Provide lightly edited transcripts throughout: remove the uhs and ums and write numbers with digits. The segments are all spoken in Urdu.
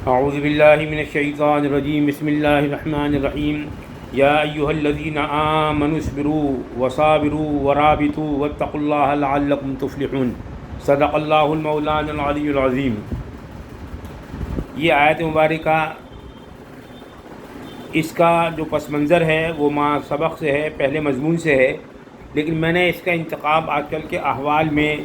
اعوذ باللہ من الشیطان الرجیم بسم اللہ الرحمن الرحیم یا ایہا الذین آمنوا اصبروا وصابروا ورابطوا واتقوا اللہ لعلکم تفلحون صدق اللہ المولانا العلی العظیم۔ یہ آیت مبارکہ اس کا جو پس منظر ہے وہ ماں سبق سے ہے، پہلے مضمون سے ہے، لیکن میں نے اس کا انتخاب آج کل کے احوال میں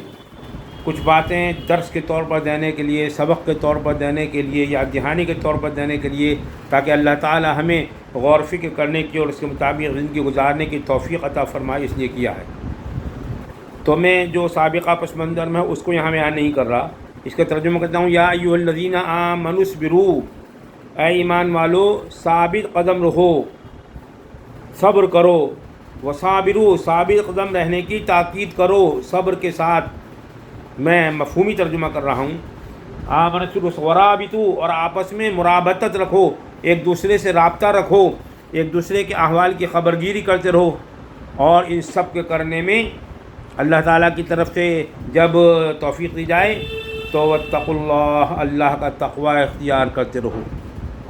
کچھ باتیں درس کے طور پر دینے کے لیے، سبق کے طور پر دینے کے لیے، یا دہانی کے طور پر دینے کے لیے، تاکہ اللہ تعالی ہمیں غور و فکر کرنے کی اور اس کے مطابق زندگی گزارنے کی توفیق عطا فرمائے، اس لیے کیا ہے۔ تو میں جو سابقہ پس منظر میں اس کو یہاں بیان نہیں کر رہا، اس کا ترجمہ کرتا ہوں۔ یا ایھا الذین آمنوا اصبروا، اے ایمان والو ثابت قدم رہو، صبر کرو، وصابروا، ثابت قدم رہنے کی تاکید کرو صبر کے ساتھ۔ میں مفہومی ترجمہ کر رہا ہوں۔ آمنوا ورابطوا، اور آپس میں مرابطت رکھو، ایک دوسرے سے رابطہ رکھو، ایک دوسرے کے احوال کی خبرگیری کرتے رہو، اور ان سب کے کرنے میں اللہ تعالیٰ کی طرف سے جب توفیق دی جائے تو واتقوا اللہ، اللہ کا تقوی اختیار کرتے رہو،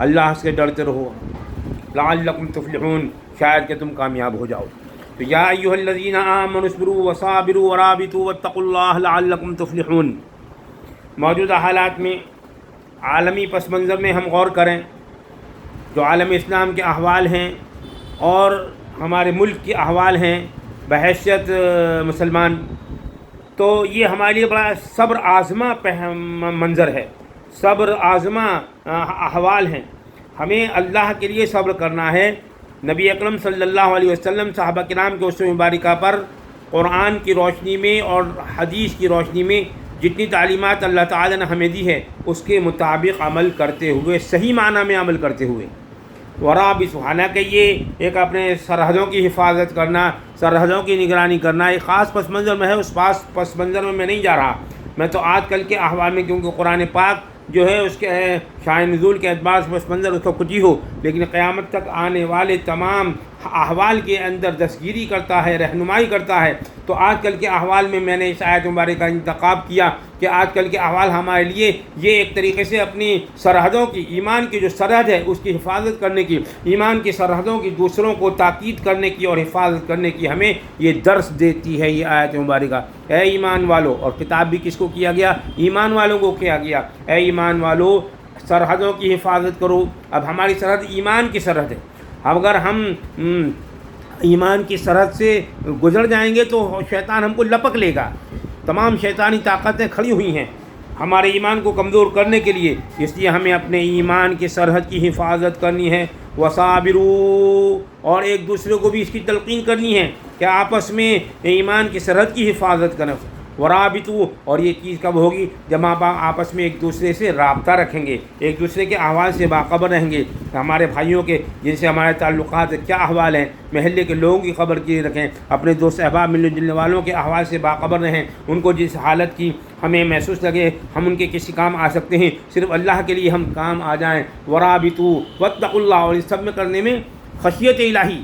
اللہ سے ڈرتے رہو، لعلکم تفلحون، شاید کہ تم کامیاب ہو جاؤ۔ تو یا ایھا الذین آمنوا اصبروا وصابروا ورابطوا واتقوا اللہ لعلکم تفلحون۔ موجودہ حالات میں عالمی پس منظر میں ہم غور کریں، جو عالم اسلام کے احوال ہیں اور ہمارے ملک کے احوال ہیں بحیثیت مسلمان، تو یہ ہمارے لیے بڑا صبر آزما منظر ہے، صبر آزما احوال ہیں۔ ہمیں اللہ کے لیے صبر کرنا ہے۔ نبی اکرم صلی اللہ علیہ وسلم صحابہ کرام کے اسوہ مبارکہ پر قرآن کی روشنی میں اور حدیث کی روشنی میں جتنی تعلیمات اللہ تعالی نے ہمیں دی ہے اس کے مطابق عمل کرتے ہوئے، صحیح معنی میں عمل کرتے ہوئے، ورابطوا، حالانکہ یہ ایک اپنے سرحدوں کی حفاظت کرنا، سرحدوں کی نگرانی کرنا ایک خاص پس منظر میں ہے۔ اس پس منظر میں نہیں جا رہا، میں تو آج کل کے احوال میں، کیونکہ قرآن پاک جو ہے اس کے شان نزول کے اعتبار سے پس منظر اس کو کچھ ہی ہو، لیکن قیامت تک آنے والے تمام احوال کے اندر دستگیری کرتا ہے، رہنمائی کرتا ہے۔ تو آج کل کے احوال میں میں نے اس آیت مبارکہ کا انتخاب کیا کہ آج کل کے احوال ہمارے لیے یہ ایک طریقے سے اپنی سرحدوں کی، ایمان کی جو سرحد ہے اس کی حفاظت کرنے کی، ایمان کی سرحدوں کی دوسروں کو تاکید کرنے کی اور حفاظت کرنے کی ہمیں یہ درس دیتی ہے یہ آیت مبارکہ۔ اے ایمان والو، اور خطاب بھی کس کو کیا گیا؟ ایمان والوں کو کیا گیا۔ اے ایمان والو سرحدوں کی حفاظت کرو۔ اب ہماری سرحد ایمان کی سرحد ہے، اگر ہم ایمان کی سرحد سے گزر جائیں گے تو شیطان ہم کو لپک لے گا۔ تمام شیطانی طاقتیں کھڑی ہوئی ہیں ہمارے ایمان کو کمزور کرنے کے لیے، اس لیے ہمیں اپنے ایمان کی سرحد کی حفاظت کرنی ہے۔ وصابروا، اور ایک دوسرے کو بھی اس کی تلقین کرنی ہے کہ آپس میں ایمان کی سرحد کی حفاظت کریں۔ ورابطوا، اور یہ چیز کب ہوگی؟ جب آپ آپس میں ایک دوسرے سے رابطہ رکھیں گے، ایک دوسرے کے احوال سے باخبر رہیں گے، ہمارے بھائیوں کے جن سے ہمارے تعلقات کیا احوال ہیں، محلے کے لوگوں کی خبر کی رکھیں، اپنے دوست احباب ملنے جلنے والوں کے احوال سے باخبر رہیں، ان کو جس حالت کی ہمیں محسوس لگے ہم ان کے کسی کام آ سکتے ہیں، صرف اللہ کے لیے ہم کام آ جائیں۔ ورابطوا واتقوا اللہ، اور اس سب میں کرنے میں خشیت الہی،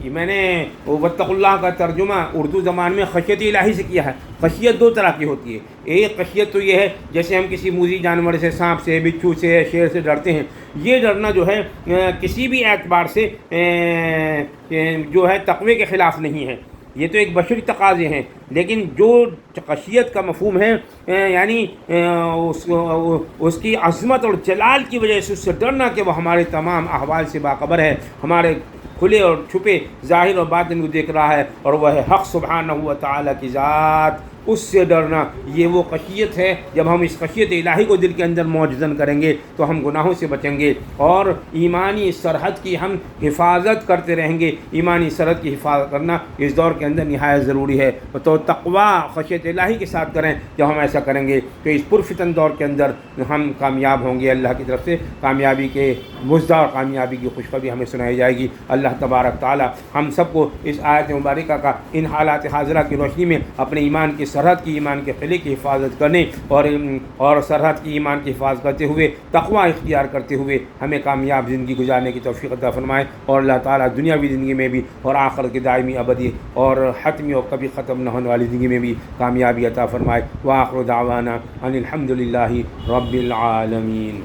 یہ میں نے واتقوا اللہ کا ترجمہ اردو زبان میں خشیت الہی سے کیا ہے۔ خشیت دو طرح کی ہوتی ہے، ایک خشیت تو یہ ہے جیسے ہم کسی موذی جانور سے، سانپ سے، بچھو سے، شیر سے ڈرتے ہیں، یہ ڈرنا جو ہے کسی بھی اعتبار سے جو ہے تقوی کے خلاف نہیں ہے، یہ تو ایک بشری تقاضے ہیں۔ لیکن جو خشیت کا مفہوم ہے یعنی اس کی عظمت اور جلال کی وجہ سے اس سے ڈرنا کہ وہ ہمارے تمام احوال سے باخبر ہے، ہمارے کھلے اور چھپے ظاہر اور باطن کو دیکھ رہا ہے، اور وہ ہے حق سبحانہ و تعالیٰ کی ذات، اس سے ڈرنا، یہ وہ خشیت ہے۔ جب ہم اس خشیت الہی کو دل کے اندر موجزن کریں گے تو ہم گناہوں سے بچیں گے اور ایمانی سرحد کی ہم حفاظت کرتے رہیں گے۔ ایمانی سرحد کی حفاظت کرنا اس دور کے اندر نہایت ضروری ہے، تو تقوی خشیت الہی کے ساتھ کریں۔ جب ہم ایسا کریں گے تو اس پرفتن دور کے اندر ہم کامیاب ہوں گے، اللہ کی طرف سے کامیابی کے مژدہ اور کامیابی کی خوشخبری ہمیں سنائی جائے گی۔ اللہ تبارک تعالیٰ ہم سب کو اس آیت مبارکہ کا ان حالات حاضرہ کی روشنی میں اپنے ایمان کی سرحد کی، ایمان کے قلعے کی حفاظت کرنے اور سرحد کی ایمان کی حفاظت کرتے ہوئے تقوی اختیار کرتے ہوئے ہمیں کامیاب زندگی گزارنے کی توفیق عطا فرمائے، اور اللہ تعالیٰ دنیاوی زندگی میں بھی اور آخرت کی دائمی ابدی اور حتمی اور کبھی ختم نہ ہونے والی زندگی میں بھی کامیابی عطا فرمائے۔ وآخر دعوانا ان الحمد للہ رب العالمین۔